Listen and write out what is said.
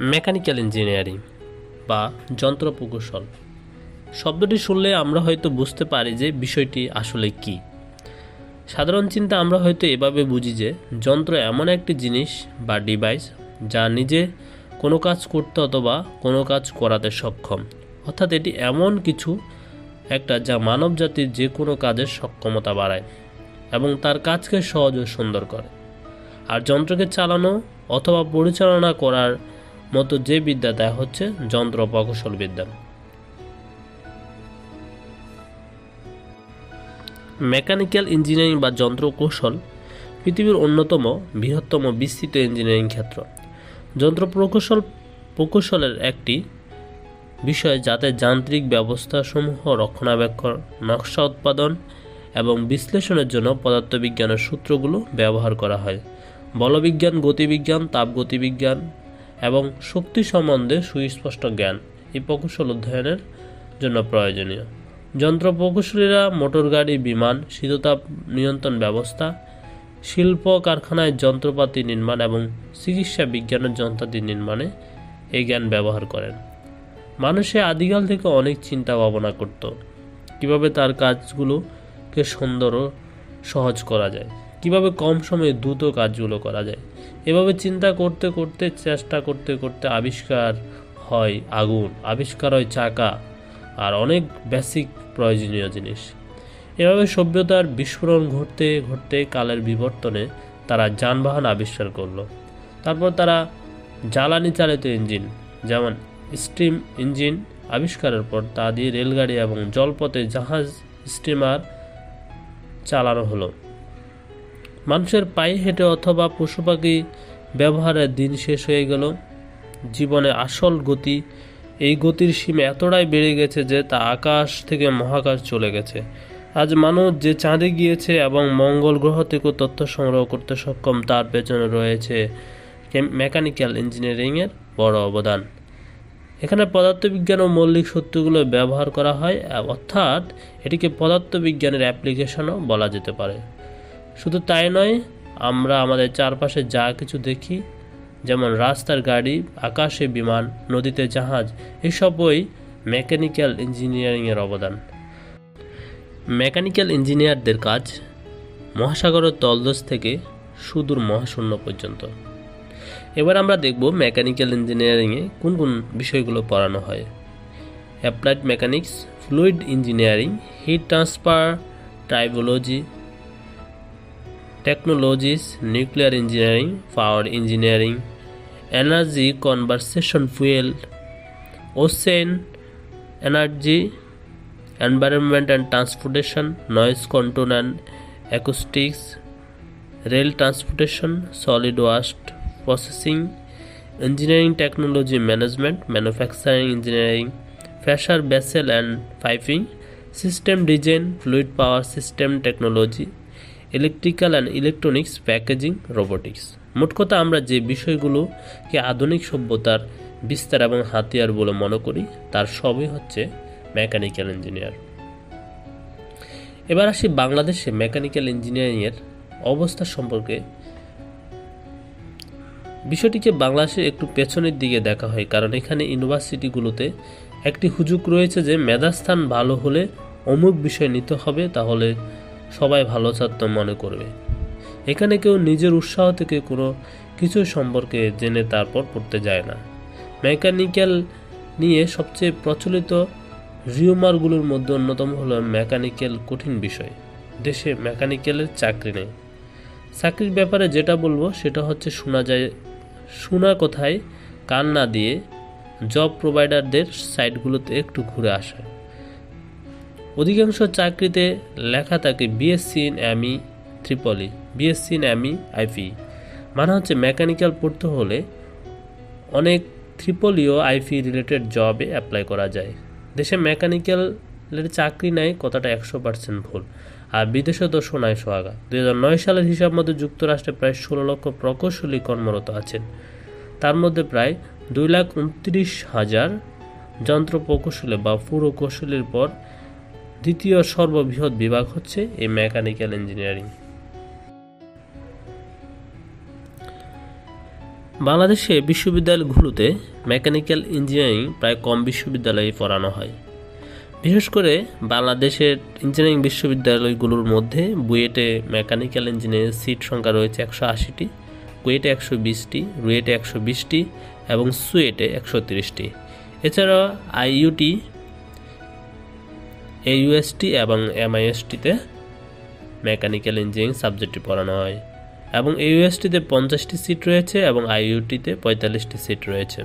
Mechanical engineering বা যন্ত্র প্রকৌশল শব্দটি শুনলে আমরা হয়তো বুঝতে পারি যে বিষয়টি আসলে কি। সাধারণ চিন্তা আমরা হয়তো এভাবে বুঝি যে যন্ত্র এমন একটি জিনিস বা ডিভাইস যা নিজে কোনো কাজ করতে অথবা কোনো কাজ করাতে সক্ষম, অর্থাৎ এটি এমন কিছু একটা যা মানব জাতির যে কোনো কাজের সক্ষমতা বাড়ায় এবং তার কাজকে সহজ ও সুন্দর করে। আর যন্ত্রকে চালানো অথবা পরিচালনা করার মতো যে বিদ্যা তা হচ্ছে যন্ত্র প্রকৌশল বিদ্যা। মেকানিক্যাল ইঞ্জিনিয়ারিং বা যন্ত্র কৌশল পৃথিবীর অন্যতম বৃহত্তম বিস্তৃত ইঞ্জিনিয়ারিং ক্ষেত্র। যন্ত্র প্রকৌশলের একটি বিষয় যাতে যান্ত্রিক ব্যবস্থাসমূহ রক্ষণাবেক্ষণ, নকশা উৎপাদন এবং বিশ্লেষণের জন্য পদার্থবিজ্ঞানের সূত্রগুলো ব্যবহার করা হয়। বলবিজ্ঞান, গতিবিজ্ঞান, তাপগতিবিজ্ঞান এবং শক্তি সম্বন্ধে সুস্পষ্ট জ্ঞান এই প্রকৌশল অধ্যয়নের জন্য প্রয়োজনীয়। যন্ত্র প্রকৌশলীরা মোটর গাড়ি, বিমান, শীততাপ নিয়ন্ত্রণ ব্যবস্থা, শিল্প কারখানায় যন্ত্রপাতি নির্মাণ এবং চিকিৎসা বিজ্ঞানের যন্ত্রাদি নির্মাণে এই জ্ঞান ব্যবহার করেন। মানুষে আদিকাল থেকে অনেক চিন্তা ভাবনা করত কিভাবে তার কাজগুলোকে সুন্দর ও সহজ করা যায়, কিভাবে কম সময়ে দ্রুত কাজগুলো করা যায়। এভাবে চিন্তা করতে করতে, চেষ্টা করতে করতে আবিষ্কার হয় আগুন, আবিষ্কার হয় চাকা আর অনেক বেসিক প্রয়োজনীয় জিনিস। এভাবে সভ্যতার বিস্ফোরণ ঘটতে ঘটতে কালের বিবর্তনে তারা যানবাহন আবিষ্কার করলো। তারপর তারা জ্বালানি চালিত ইঞ্জিন যেমন স্টিম ইঞ্জিন আবিষ্কারের পর তা দিয়ে রেলগাড়ি এবং জলপথে জাহাজ, স্টিমার চালানো হলো। মানুষের পায়ে হেঁটে অথবা পশু পাখি ব্যবহারের দিন শেষ হয়ে গেল। জীবনে আসল গতি, এই গতির সীমা এতটাই বেড়ে গেছে যে তা আকাশ থেকে মহাকাশ চলে গেছে। আজ মানুষ যে চাঁদে গিয়েছে এবং মঙ্গল গ্রহ থেকেও তথ্য সংগ্রহ করতে সক্ষম, তার পেছনে রয়েছে মেকানিক্যাল ইঞ্জিনিয়ারিংয়ের বড় অবদান। এখানে পদার্থবিজ্ঞান ও মৌলিক সূত্রগুলো ব্যবহার করা হয়, অর্থাৎ এটিকে পদার্থবিজ্ঞানের অ্যাপ্লিকেশনও বলা যেতে পারে। শুধু তাই নয়, আমরা আমাদের চারপাশে যা কিছু দেখি, যেমন রাস্তার গাড়ি, আকাশে বিমান, নদীতে জাহাজ, এসবই মেকানিক্যাল ইঞ্জিনিয়ারিংয়ের অবদান। মেকানিক্যাল ইঞ্জিনিয়ারদের কাজ মহাসাগরের তলদেশ থেকে সুদূর মহাশূন্য পর্যন্ত। এবার আমরা দেখব মেকানিক্যাল ইঞ্জিনিয়ারিংয়ে কোন কোন বিষয়গুলো পড়ানো হয়। Applied mechanics, fluid engineering, heat transfer, tribology, technologies, nuclear engineering, power engineering, energy conversation, fuel, ocean energy, environment and transportation, noise control and acoustics, rail transportation, solid waste processing, engineering technology management, manufacturing engineering, pressure vessel and piping, system design, fluid power system technology, electrical and electronics, packaging, robotics. মোট কথা, আমরা যে বিষয়গুলোকে আধুনিক সভ্যতার বিস্তার এবং হাতিয়ার বলে মনে করি তার সবই হচ্ছে মেকানিক্যাল ইঞ্জিনিয়ার। এবার আসি বাংলাদেশে মেকানিক্যাল ইঞ্জিনিয়ারিংয়ের অবস্থা সম্পর্কে। বিষয়টিকে বাংলাদেশে একটু পেছনের দিকে দেখা হয়, কারণ এখানে ইউনিভার্সিটিগুলোতে একটি হুজুগ রয়েছে যে মেধাস্থান ভালো হলে অমুক বিষয় নিতে হবে, তাহলে সবাই ভালো ছাত্র মনে করবে। এখানে কেউ নিজের উৎসাহ থেকে কোনো কিছু সম্পর্কে জেনে তারপর পড়তে যায় না। মেকানিক্যাল নিয়ে সবচেয়ে প্রচলিত রিউমারগুলোর মধ্যে অন্যতম হলো মেকানিক্যাল কঠিন বিষয়, দেশে মেকানিক্যালের চাকরি নেই। চাকরির ব্যাপারে যেটা বলবো সেটা হচ্ছে শোনা কথায় কান না দিয়ে জব প্রোভাইডারদের সাইটগুলোতে একটু ঘুরে আসা। অধিকাংশ চাকরিতে লেখা থাকে BSc in ME triple E, BSc in ME IP, মানে হচ্ছে মেকানিক্যাল পড়তে হলে অনেক ট্রিপলি ও আইপি রিলেটেড জবে অ্যাপ্লাই করা যায়। দেশে মেকানিক্যালের চাকরি নাই কথাটা 100% ভুল, আর বিদেশে তো সোনায় সোহাগা। 2009 সালের হিসাব মতো যুক্তরাষ্ট্রে প্রায় 16 লক্ষ প্রকৌশলী কর্মরত আছেন। তার মধ্যে প্রায় 2,29,000 যন্ত্র প্রকৌশলী বা পুরকৌশলীর পর দ্বিতীয় সর্ববৃহৎ বিভাগ হচ্ছে এই মেকানিক্যাল ইঞ্জিনিয়ারিং। বাংলাদেশে বিশ্ববিদ্যালয়গুলোতে মেকানিক্যাল ইঞ্জিনিয়ারিং প্রায় কম বিশ্ববিদ্যালয়ে পড়ানো হয়। বিশেষ করে বাংলাদেশের ইঞ্জিনিয়ারিং বিশ্ববিদ্যালয়গুলোর মধ্যে বুয়েটে মেকানিক্যাল ইঞ্জিনিয়ারিং সিট সংখ্যা রয়েছে 180টি, কুয়েটে 120টি, রুয়েটে 120টি এবং সুয়েটে 130টি। এছাড়া আইইউটি, এইউএসটি এবং এমআইএসটিতে মেকানিক্যাল ইঞ্জিনিয়ারিং সাবজেক্টটি পড়ানো হয় এবং এইউএসটিতে 50টি সিট রয়েছে এবং আইইউটিতে 45টি সিট রয়েছে।